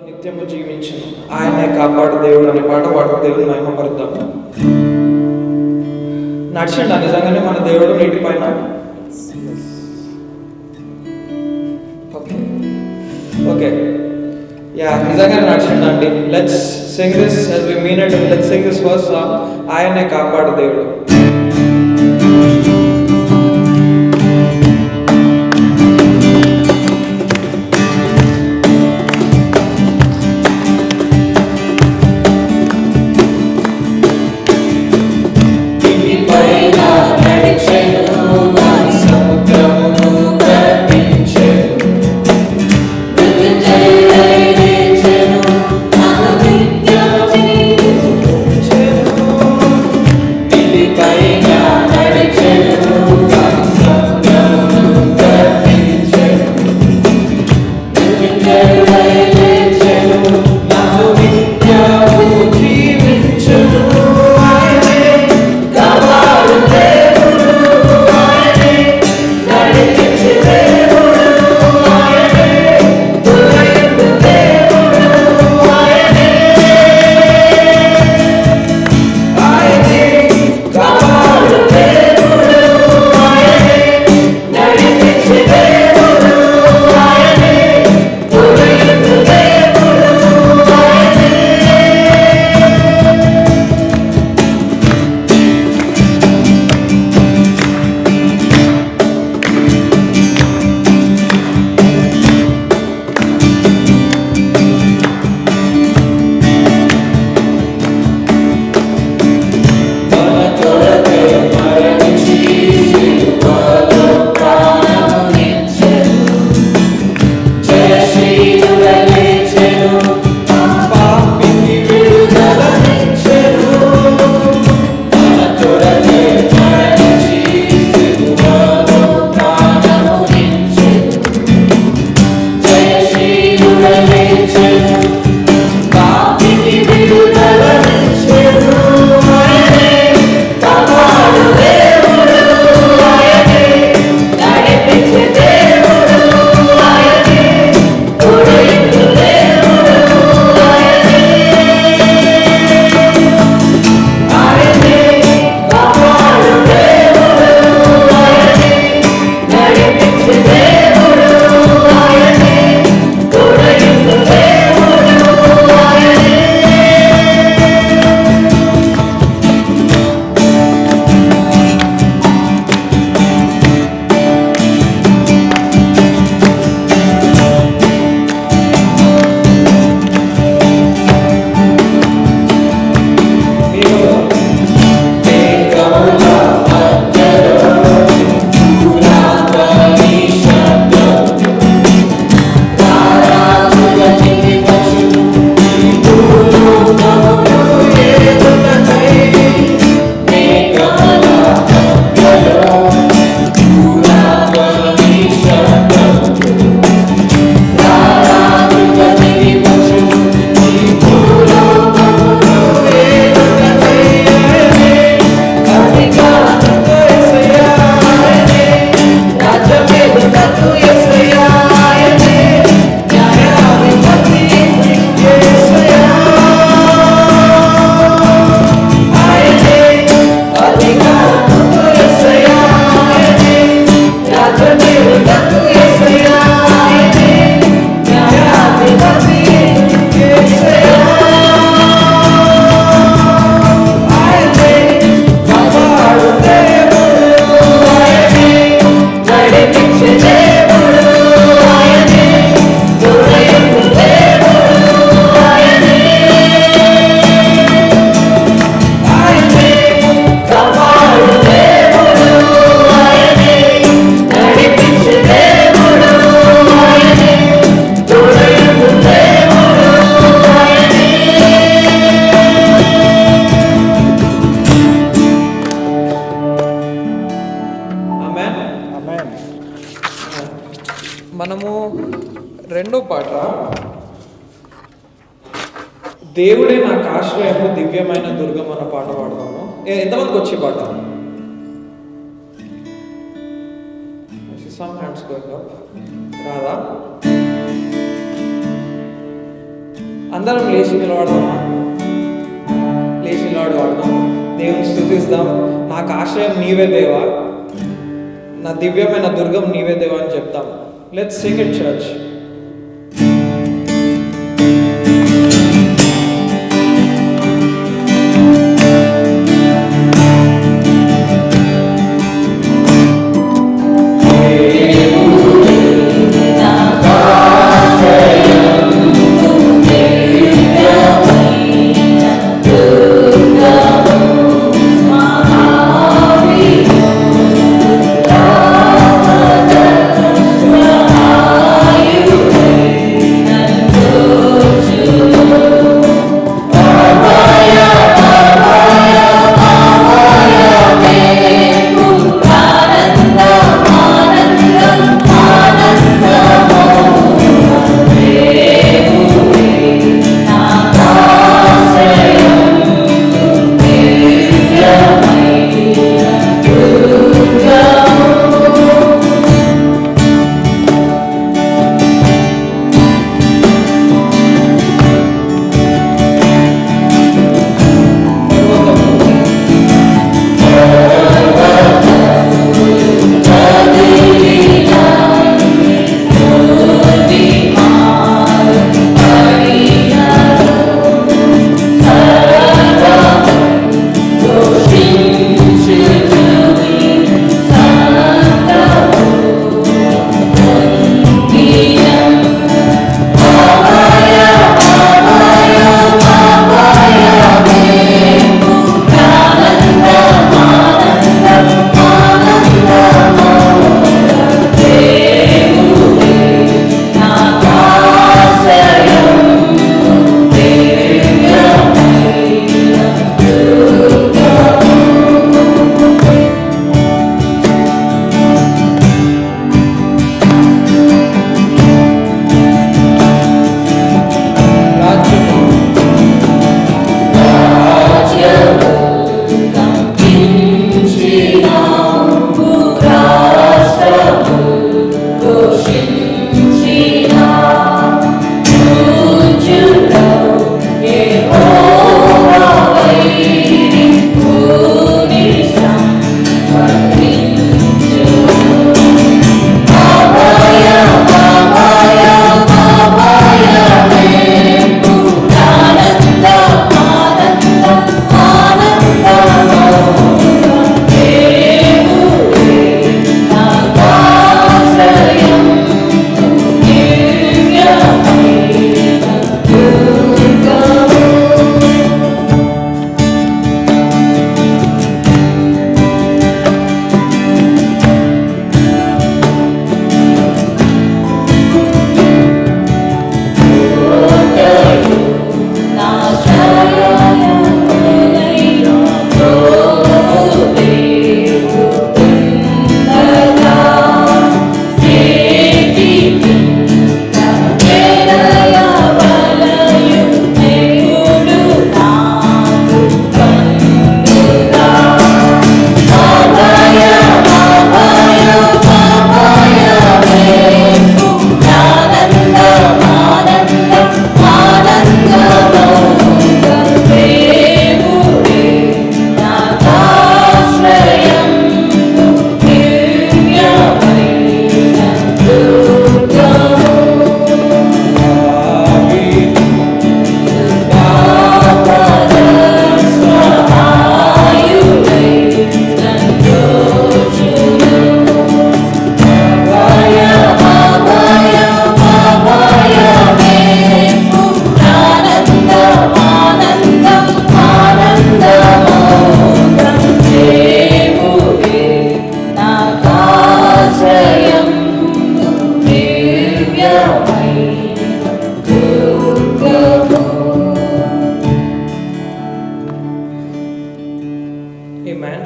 నిత్యము జీవించును, ఆయనే కాపాడు దేవుడు అనే పాట పాడుతూ దేవుని మహిమపరుద్దాం. నడిచిండా నిజంగానే మన దేవుడు నీటి పైన? ఓకే, యా, నిజంగానే నడిచిండండి. Let's sing this as we mean it. Let's sing this first song, ఆయనే కాపాడు దేవుడు. మనము రెండో పాట, దేవుడే నాకు ఆశ్రయము దివ్యమైన దుర్గం అన్న పాట పాడతాము. ఎంతమందికి వచ్చే పాట? some hands going up. రాదా? అందరం లేచి నిలబడదామా? లేచి నిలబడదాం, దేవుని స్తుతిస్తాం. నాకు ఆశ్రయం నీవే దేవా, నా దివ్యమైన దుర్గం నీవే దేవా అని చెప్తాం. Let's sing it church.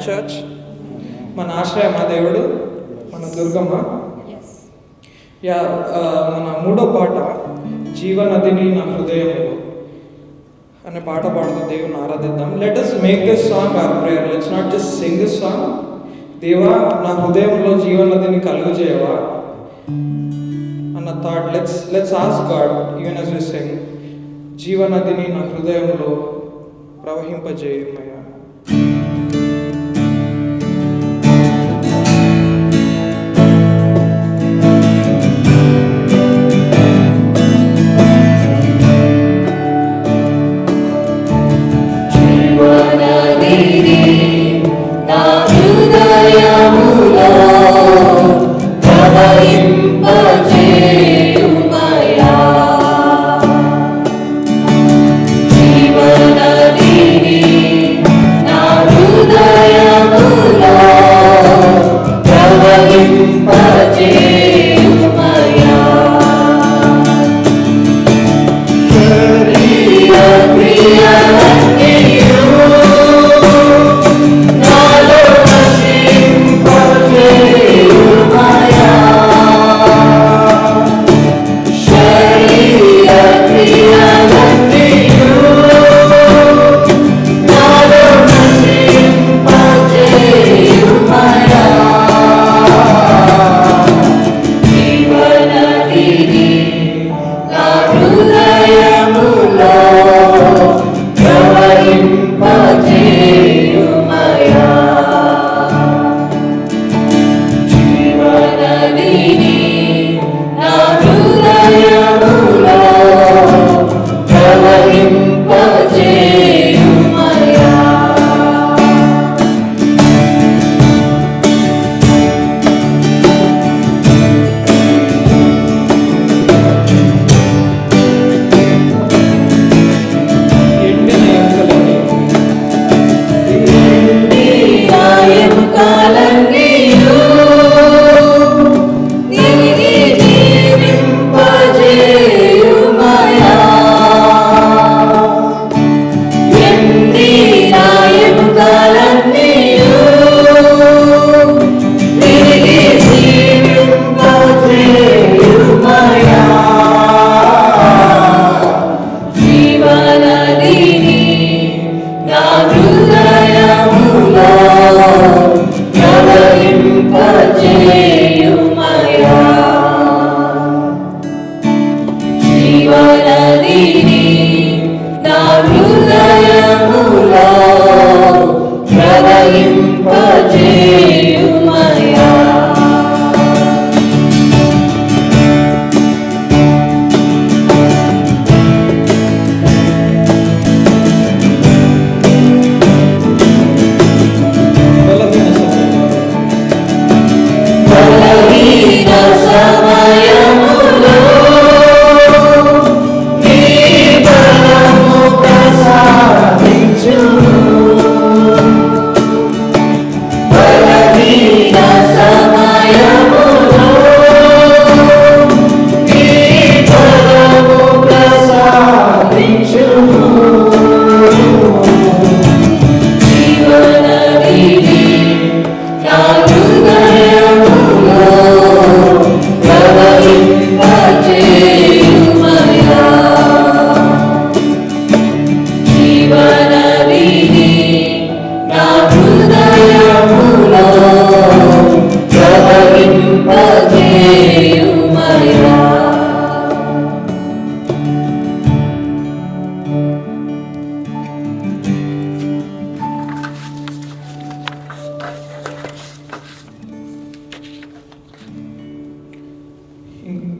Church. మన ఆశ్రయమా దేవుడు, మన దుర్గమ్మ. మన మూడో పాట జీవనదిని నా హృదయంలో అనే పాట పాడుతూ దేవుని ఆరాధిద్దాం. Let us make this song our prayer. Let's not just sing this song. దేవా నా హృదయంలో జీవనదిని కలుగు చేయవా అన్న thought. Let's ask God even as we sing. జీవనదిని నా హృదయంలో ప్రవహింపజేయుమయ్యా.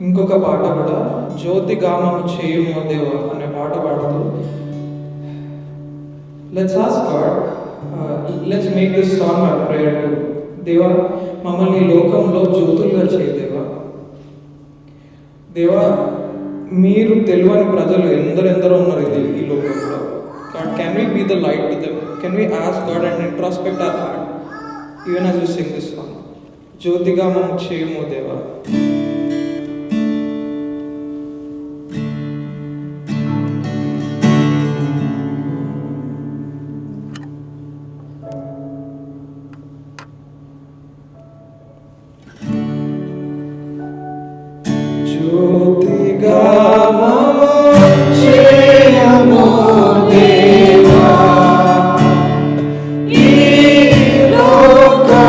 ఇంకొక పాట కూడా జ్యోతి గామము చేయుము దేవా అనే పాట పాడుతూ let's ask God, let's make this song our prayer to దేవా, మమ్మల్ని లోకంలో జ్యోతులుగా చేయి దేవా. దేవా, మీరు తెలియని ప్రజలు ఎందరెందరో ఉన్నారు ఈ లోకంలో. God, can we be the light to them? Can we ask God and introspect our heart even as we sing this song? జ్యోతిగా మమ్ము చేయుము దేవా. జ్యోతిగా మమ్ము చేయుము దేవా, ఈ లోకమునని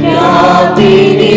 ఖ్యాతిని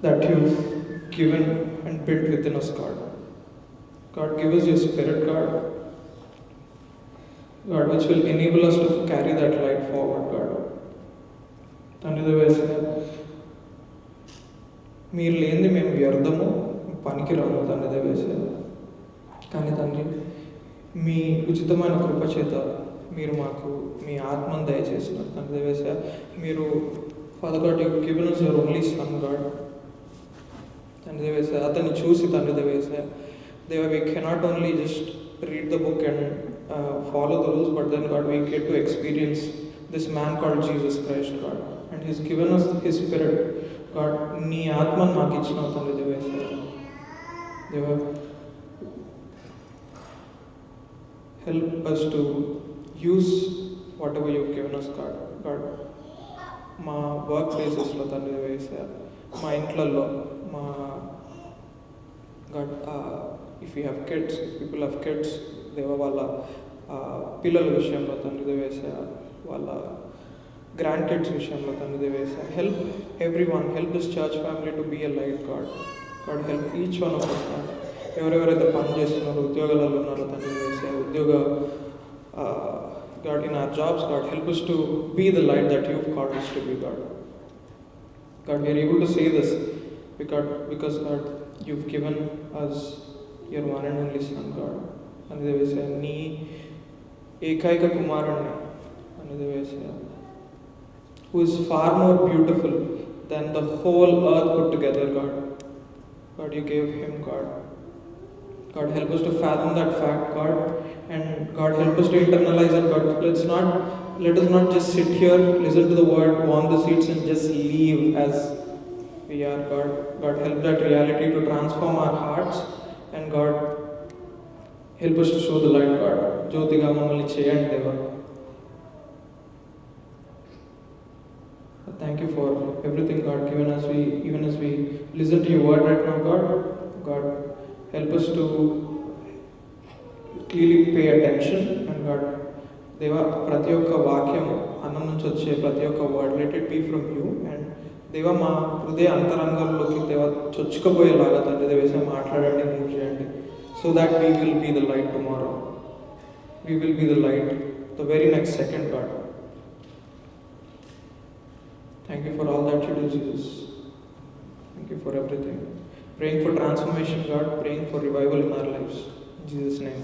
that you've given and built within us, God. God, give us your spirit, God. God, which will enable us to carry that light forward, God. తండ్రి వేసే మీరు లేనిది మేము వ్యర్థము పనికిరాము తండ్రి వేసే. కానీ తండ్రి మీ ఉచితమైన కృప చేత మీరు మాకు మీ ఆత్మను దయచేస్తున్నారు తండ్రి వేసే. మీరు father God you given us your only son, God. తండ్రి వేసే అతన్ని చూసి తండ్రి వేసే దేవా we cannot only just read the book and follow the rules, but then God we get to experience this man called Jesus Christ, God, and he's given us his spirit. God, నీ ఆత్మను మాకు ఇచ్చినావు తండ్రి వేసే దేవా. Help us to use whatever you've given us, God. God, మా work ప్లేసెస్లో తండ్రి వేసే, మా ఇంట్లలో, మా God, if we have kids, if people have kids, దేవా వాళ్ళ పిల్లల విషయంలో తండ్రి వేసే, వాళ్ళ గ్రాండ్ కిడ్స్ విషయంలో తండ్రి వేసే, help everyone, help this church family to be a light, God. God help each one of us, God. ఎవరెవరైతే పని చేస్తున్నారో, ఉద్యోగాలలో ఉన్నారో తండ్రి వేసే, God, in our jobs, God, help us to be the light that you've called us to be, God. God, we are able to say this because God, you've given us your one and only son, God. And they say, నీ ఏకైక కుమారుణ్ణి అనేది వేసే, who is far more beautiful than the whole earth put together, God. God, you gave him, God. God, help us to fathom that fact, God, and God, help us to internalize it, God. Let us not just sit here, listen to the word, warm the seats, and just leave as we are, God. God, help that reality to transform our hearts, and God, help us to show the light, God. Jyotiga mammalni cheyandi deva. Thank you for everything, God, given us. Even as we listen to your word right now, God, God, help us to clearly pay attention, and God, దేవా ప్రతి ఒక్క వాక్యం అన్నం నుంచి వచ్చే ప్రతి ఒక్క word let it be from you, and దేవా మా హృదయ అంతరంగంలోకి దేవా చొచ్చుకుపోయేలాగా తండ్రి వేసే మాట్లాడండి, మూవ్ చేయండి, so that we will be the light tomorrow, we will be the light the very next second, God. Thank you for all that you do, Jesus. Thank you for everything. Praying for transformation, God. Praying for revival in our lives. In Jesus' name.